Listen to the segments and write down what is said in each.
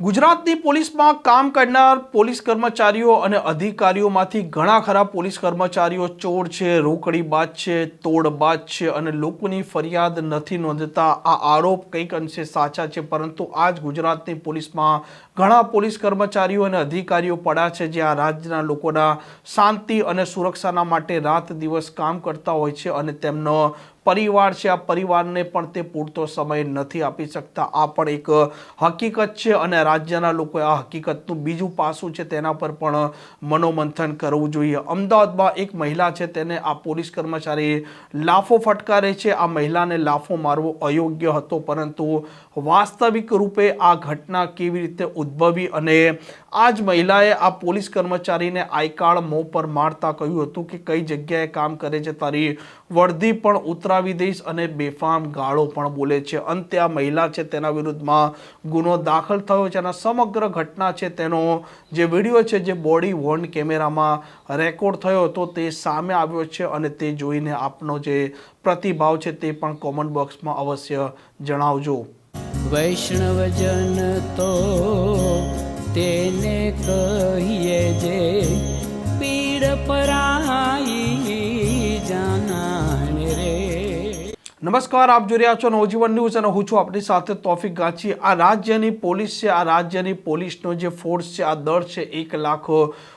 ગુજરાતની પોલીસમાં કામ કરનાર પોલીસ કર્મચારીઓ અને અધિકારીઓમાંથી ઘણા ખરા પોલીસ કર્મચારીઓ ચોર છે, રોકડીબાજ છે, તોડબાજ છે અને લોકોની ફરિયાદ નથી નોંધતા. આ આરોપ કંઈક અંશે સાચા છે, પરંતુ આજ ગુજરાતની પોલીસમાં ઘણા પોલીસ કર્મચારીઓ અને અધિકારીઓ પડ્યા છે જે આ રાજ્યના લોકોના શાંતિ અને સુરક્ષાના માટે રાત દિવસ કામ કરતા હોય છે અને તેમનો પરિવાર છે, આ પરિવારને પણ તે પૂરતો સમય નથી આપી શકતા. આ પણ એક હકીકત છે અને રાજ્યના લોકોએ આ હકીકતનું બીજું પાસું છે તેના પર પણ મનોમંથન કરવું જોઈએ. અમદાવાદમાં એક મહિલા છે, તેને આ પોલીસ કર્મચારી લાફો ફટકારે છે. આ મહિલાને લાફો મારવો અયોગ્ય હતો, પરંતુ વાસ્તવિક રૂપે આ ઘટના કેવી રીતે ઉદ્ભવી અને આ જ મહિલાએ આ પોલીસ કર્મચારીને આઈકાર્ડ મોં પર મારતા કહ્યું હતું કે કઈ જગ્યાએ કામ કરે છે, તારી વર્દી પણ ઉતરાવી દઈશ અને બેફામ ગાળો પણ બોલે છે. અંતે આ મહિલા છે તેના વિરુદ્ધમાં ગુનો દાખલ થયો છે અને સમગ્ર ઘટના છે તેનો જે વિડીયો છે, જે બોડી વોર્ન કેમેરામાં રેકોર્ડ થયો હતો, તે સામે આવ્યો છે અને તે જોઈને આપનો જે પ્રતિભાવ છે તે પણ કોમેન્ટ બોક્સમાં અવશ્ય જણાવજો. વૈષ્ણવજન તો તેને કહીએ જે પીડ પરાઈ જાનાને રે. નમસ્કાર, આપ જોઈ રહ્યા છો નવજીવન ન્યૂઝ અને હું છું આપણી સાથે તોફિક ગાંચી. આ રાજ્યની પોલીસ છે, આ રાજ્યની પોલીસનો જે ફોર્સ છે, આ દળ છે 1 લાખ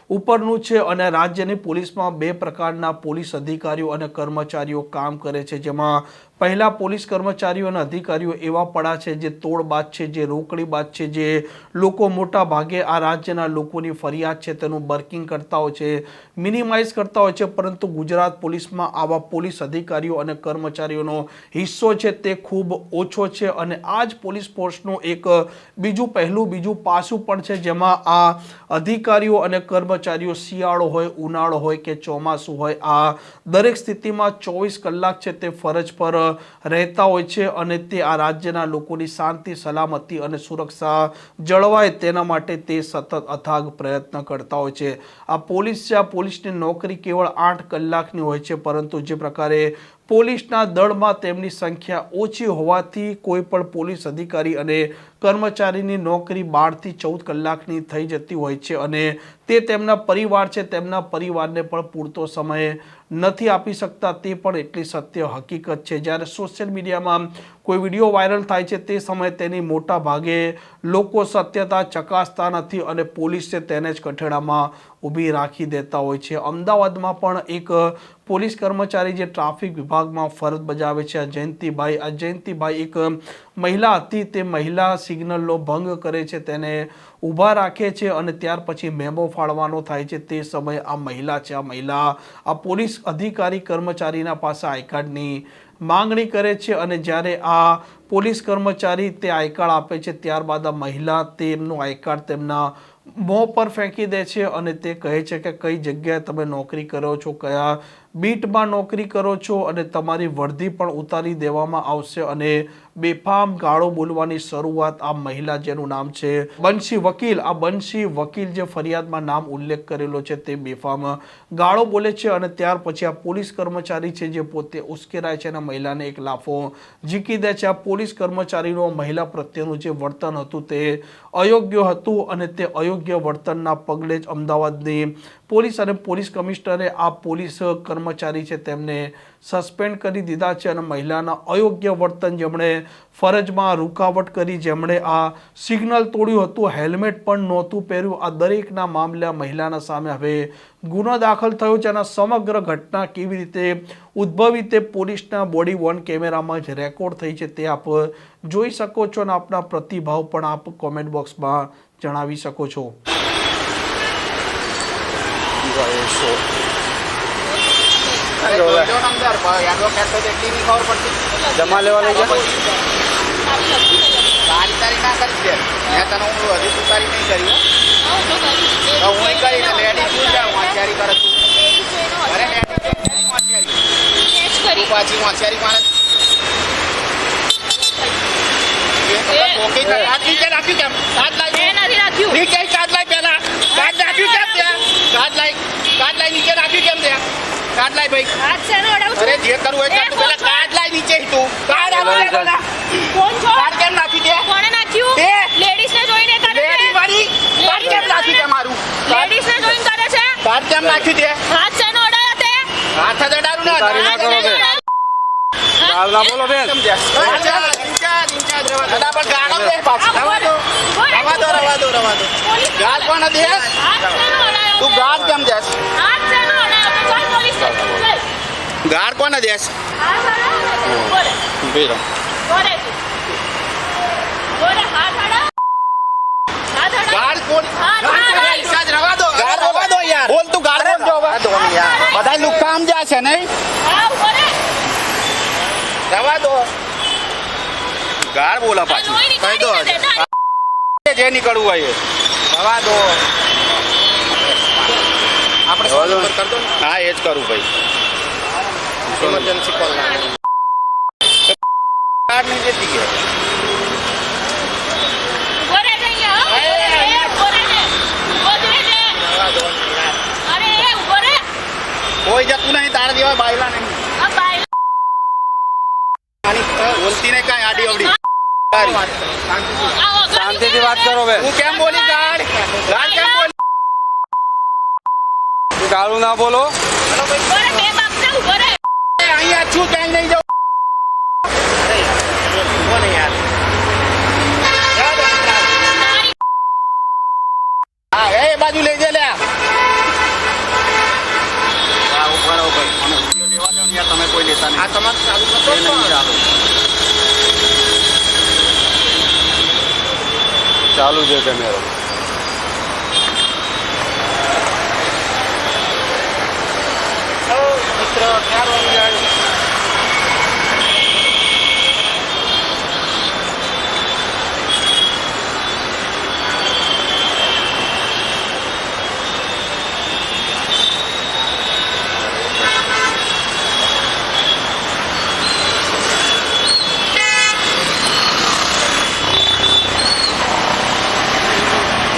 ઉપરનું છે અને રાજ્યની પોલીસમાં 2 પ્રકારના પોલીસ અધિકારીઓ અને કર્મચારીઓ કામ કરે છે, જેમાં પહેલા પોલીસ કર્મચારીઓ અને અધિકારીઓ એવા પડ્યા છે જે તોડબાજ છે, જે રોકડીબાજ છે, જે લોકો મોટા ભાગે આ રાજ્યના લોકોની ફરિયાદ છે તેનું બર્કિંગ કરતા હોય છે, મિનિમાઇઝ કરતા હોય છે, પરંતુ ગુજરાત પોલીસમાં આવા પોલીસ અધિકારીઓ અને કર્મચારીઓનો હિસ્સો છે તે ખૂબ ઓછો છે અને આ જ પોલીસ ફોર્સનું એક બીજું પહેલું, બીજું પાસું પણ છે, જેમાં આ અધિકારીઓ અને કર્મચારીઓ શિયાળો હોય, ઉનાળો હોય કે ચોમાસું હોય, આ દરેક સ્થિતિમાં 24 કલાક છે તે ફરજ પર રહેતા હોય છે અને તે આ રાજ્યના લોકોની શાંતિ, સલામતી અને સુરક્ષા જળવાય તેના માટે તે સતત અથાગ પ્રયત્ન કરતા હોય છે. આ પોલીસ છે, આ પોલીસની નોકરી કેવળ 8 કલાકની હોય છે, પરંતુ જે પ્રકારે પોલીસના દળમાં તેમની સંખ્યા ઓછી હોવાથી કોઈ પણ પોલીસ અધિકારી અને કર્મચારીની નોકરી 12 થી 14 કલાકની થઈ જતી હોય છે અને તે તેમના પરિવાર છે, તેમના પરિવારને પણ પૂરતો સમય નથી આપી શકતા. તે પણ એટલી સત્ય હકીકત છે. જ્યારે સોશિયલ મીડિયામાં કોઈ વિડીયો વાયરલ થાય છે તે સમયે તેની મોટા ભાગે લોકો સત્યતા ચકાસતા નથી અને પોલીસ છે તેને જ કઠેડામાં ઊભી રાખી દેતા હોય છે. અમદાવાદમાં પણ એક પોલીસ કર્મચારી જે ટ્રાફિક વિભાગમાં ફરજ બજાવે છે, આ જયંતિભાઈ એક મહિલા હતી, તે મહિલા સિગ્નલનો ભંગ કરે છે, તેને ઊભા રાખે છે અને ત્યાર પછી મેમો ફાળવાનો થાય છે. તે સમયે આ મહિલા છે, આ મહિલા આ પોલીસ અધિકારી કર્મચારીના પાસે આઈ કાર્ડની માંગણી કરે છે અને જ્યારે આ પોલીસ કર્મચારી તે આઈ કાર્ડ આપે છે, ત્યારબાદ આ મહિલા તેમનું આઈ કાર્ડ તેમના મોં પર ફેંકી દે છે અને તે કહે છે કે કઈ જગ્યાએ તમે નોકરી કરો છો, કયા બીટમાં નોકરી કરો છો અને તમારી વર્દી પણ ઉતારી દેવામાં આવશે અને બેફામ ગાળો બોલવાની શરૂઆત આ મહિલા, જેનું નામ છે બંશી વકીલ, આ બંશી વકીલ જે ફરિયાદમાં નામ ઉલ્લેખ કરેલો છે, તે બેફામ ગાળો બોલે છે અને ત્યાર પછી આ પોલીસ કર્મચારી છે જે પોતે ઉશ્કેરાય છે અને મહિલાને એક લાફો ઝીકી દે છે. આ પોલીસ કર્મચારીનો મહિલા પ્રત્યેનું જે વર્તન હતું તે અયોગ્ય હતું અને તે અયોગ્ય વર્તનના પગલે જ અમદાવાદની પોલીસ અને પોલીસ કમિશનરે આ પોલીસ કર્મચારી છે તેમને સસ્પેન્ડ કરી દીધા છે અને મહિલાના અયોગ્ય વર્તન, જેમણે ફરજમાં રૂકાવટ કરી, જેમણે આ સિગ્નલ તોડ્યું હતું, હેલ્મેટ પણ નહોતું પહેર્યું, આ દરેકના મામલે આ મહિલાના સામે હવે ગુનો દાખલ થયો છે અને સમગ્ર ઘટના કેવી રીતે ઉદ્ભવી તે પોલીસના બોડી વોર્ન કેમેરામાં જ રેકોર્ડ થઈ છે, તે આપ જોઈ શકો છો અને આપના પ્રતિભાવ પણ આપ કોમેન્ટ બોક્સમાં જણાવી શકો છો. જમા લેવા લઈ જાઓ. તારી ના કરી દે, મેં તને હું હજી તું તારી નહીં કરી તો હું કરી દે. લેડીઝ શું છે હોશિયારી કરે તું? અરે લેડીઝ હોશિયારી પાછી હોશિયારી મારે રાખ્યું કેમ? કાર્ડ લાવી નીચે, કાર્ડ લાવી પેલા કાર્ડ રાખ્યું કેમ ત્યાં? કાર્ડ લાવી નીચે રાખ્યું કેમ ત્યાં? કાર્ડ લાવી ભાઈ. અરે જે કરવું હોય પેલા કાર્ડ લાવી નીચે. તું કાર્ડ કોણ છો? કાર્ડ કેમ નાખી દે? કોણે નાખ્યું? લેડીઝ ને જોઈને કરે છે. રાખ્યું તે હાથ શેનો અડાયા તે? હાથ જ અડાડું ના તારી ના કરો બેન. ગાળ ના બોલો બેન. દાદા પણ ગાળો દે પાછું. રવા દો. પોલીસ ગાળ કોણ દે હાથ શેનો અડાયો તું તે? ગાળ કેમ દેસ હાથ શેનો અડાયો તે? ચાલ પોલીસ સ્ટેશન લઈ. ગાળ કોને દેસ હાથ અડાયો તે? બોલે. ઉભી રહો. બોલે તું. બોલે, હાથ અડાયો. હાથ અડાયો. ગાળ કોણ હાથ અડાયો. સાજ રવા દો યાર બોલ તું ગાળ બોલ જો બધા લુક્કા આમ જાય છે નહીં હા, બોલે. રવા દો ગાળ બોલા પાછું લોહી કહી દો નીકળી જશે. ના, જે નીકળવું હોય એ રવા દો આપણે રવા દો. કર દો હા એ જ કરું ભાઈ ઇમરજન્સી કોલ ગાળ નહીં જતી કે ઉભો રહેજે અહીંયા, હો. ઉભો રહેજે. ઉભો રહેજે. રવા દો અરે, ઉભો રહે. કોઈ જતું નહીં તારા જેવા બાયલા નહીં આ બાય બોલતી નહીં કાંઈ આડી અવડી શાંતિથી વાત કરો બેન. તું કેમ બોલી ગાળ ગાળ કેમ બોલી ગાળું ના બોલો. અહીંયા છું ક્યાંય નહીં જાઉં બોલે યાર હા એ બાજુ લઈ જઈ લે ઉપર ઉપર મને વિડીયો લેવા દો ને યાર તમે કોઈ લેતા નહીં આ તમારે ચાલુ કરતો એ નહીં ચાલુ. ચાલુ છે કેમેરો. મિત્ર ક્યાં વાગી જાય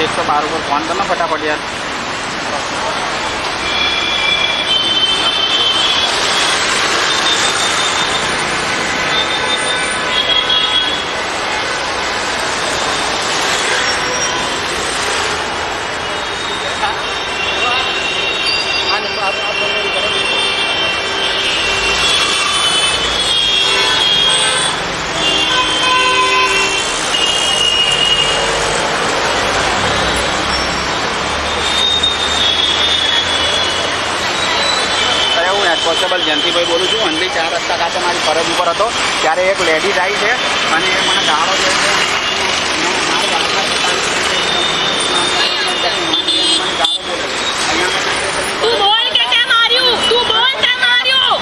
એકસો બાર ઉપર ફોન કરો ને ફટાફટ યાર કોન્સ્ટેબલ જયંતિભાઈ બોલું છું અંડલી 4 રસ્તા ખાતે મારી ફરજ ઉપર હતો ત્યારે એક લેડીઝ આવી છે અને એ મને ગાળો દે છે તું બોલ કે કેમ માર્યું? તું બોલ કેમ માર્યું?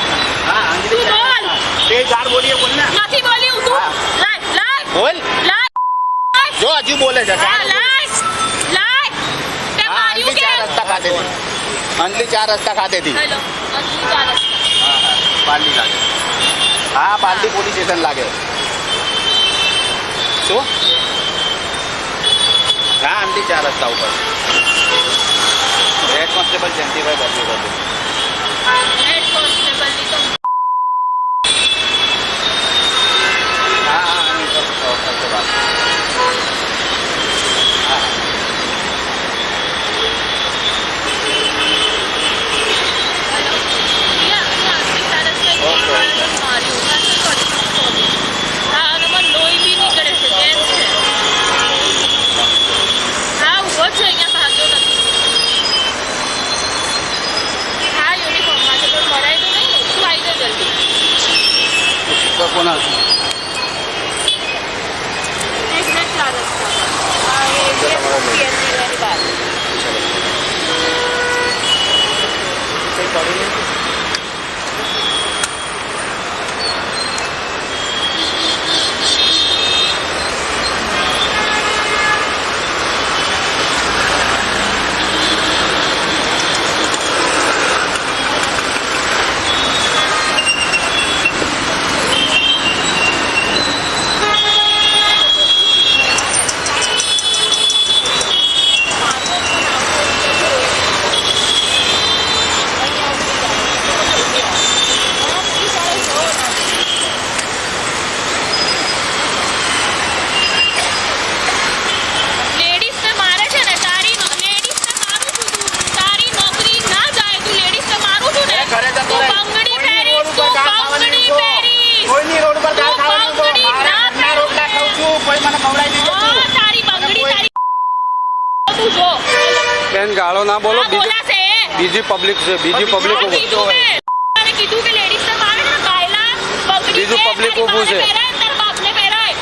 હા અંજલિ તું બોલ. તે ગાળ બોલીએ બોલ ને નથી બોલ્યું તું. હા. લાય બોલ લાય જો હજુ બોલે છે હા, લાય કેમ હા માર્યું અંજલિ 4 કે? રસ્તા ખાતેથી અંજલિ 4 રસ્તા ખાતેથી હેલો, અંજલિ ચાલે. પાલડી લાગે હા પાલડી પોલીસ સ્ટેશન લાગે શું હા અંજલિ 4 રસ્તા ઉપર હેડ કોન્સ્ટેબલ જયંતિભાઈ બોલું હેડ કોન્સ્ટેબલની તો હા હા અહીં કરતો વાત હા યુનિફોર્મમાં છે તો ભરાય તો નહીં તું આવી ગાળો ના બોલો. હા, બોલાશે એ. બીજી પબ્લિક છે, બીજી પબ્લિક હા, કીધું મેં. તને કીધું કે લેડીઝ ને મારે ને કાયલા પકડી બીજું દે, public તારી ઊભું છે. માને પહેરાય, તારા બાપને પહેરાય.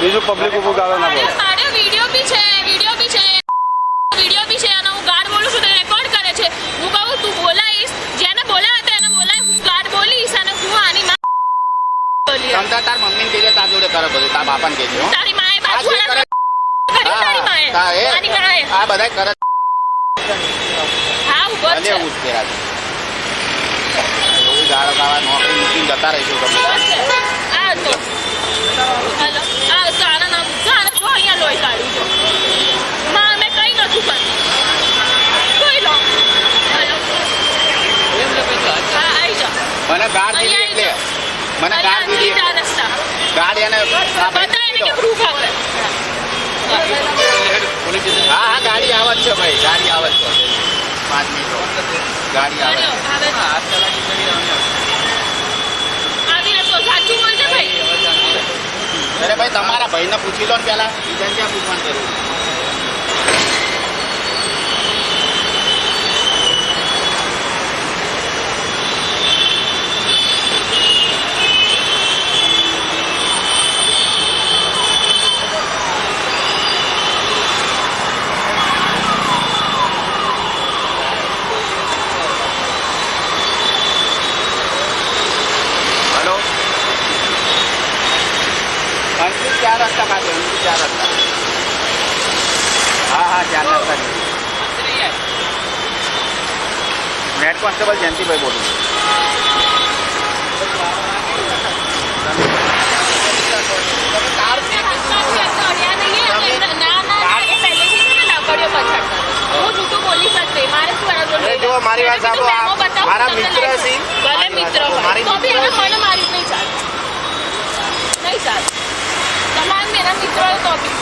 બીજું પબ્લિક ઊભું ગાળો ના બોલો. તારે વિડીયો બી છે અને હું ગાર્ડ બોલું છું તો રેકોર્ડ કરે છે. હું કહું તું બોલાઈશ, જેને બોલાવે તો એને બોલાય. હું ગાર્ડ બોલીશ અને હું આની માં બોલી. તમ તાર મમ્મીને કહેજે તાર જોડે કરે બધું, તાર બાપાને કહેજે હો. તારી માએ આ જે બાજુ કરે તારી માએ હા, એ આની માએ આ બધાય કરે હા ઉપર ભલે છે એવું જ કર્યા છે. એવું ગાળો ગાવા નોકરી મૂકીને જતા રહીશું તમે. આ તો હેલો આ તારા નામ તારા જો અહીંયા લોહી કાઢ્યું છો માં મેં કઈ નતું કર્યું કોઈ લો હેલો હા આવી જા મને ગાળ દીધી એટલે મને ગાળ દીધી જા એટલે. રસ્તા ગાળ એને આ ભાઈ બતા એને દીધી કે પ્રૂફ આવે હા હા ગાડી આવે જ છે ભાઈ, ગાડી આવે જ છે. 5 મિનિટ ગાડી આવે છે. આવી તો સાચું બોલજે ભાઈ અરે ભાઈ તમારા ભાઈને પૂછી લો ને પહેલા, બીજાને ક્યાં પૂછવાનું જરૂર? હેલો અંકિત 4 રસ્તા પાસે, અંકિત 4 રસ્તા. હા હા 4 રસ્તા હેડ કોન્સ્ટેબલ જયંતિભાઈ બોલું છું. અરે જો મારી વાત સાંભળો, આ મારા મિત્ર છે. ભલે મિત્ર હોય મારી તો બી મિત્ર એને છે. મને મારી નહીં ચાલે તમારે મેરા મિત્ર હોય તો બી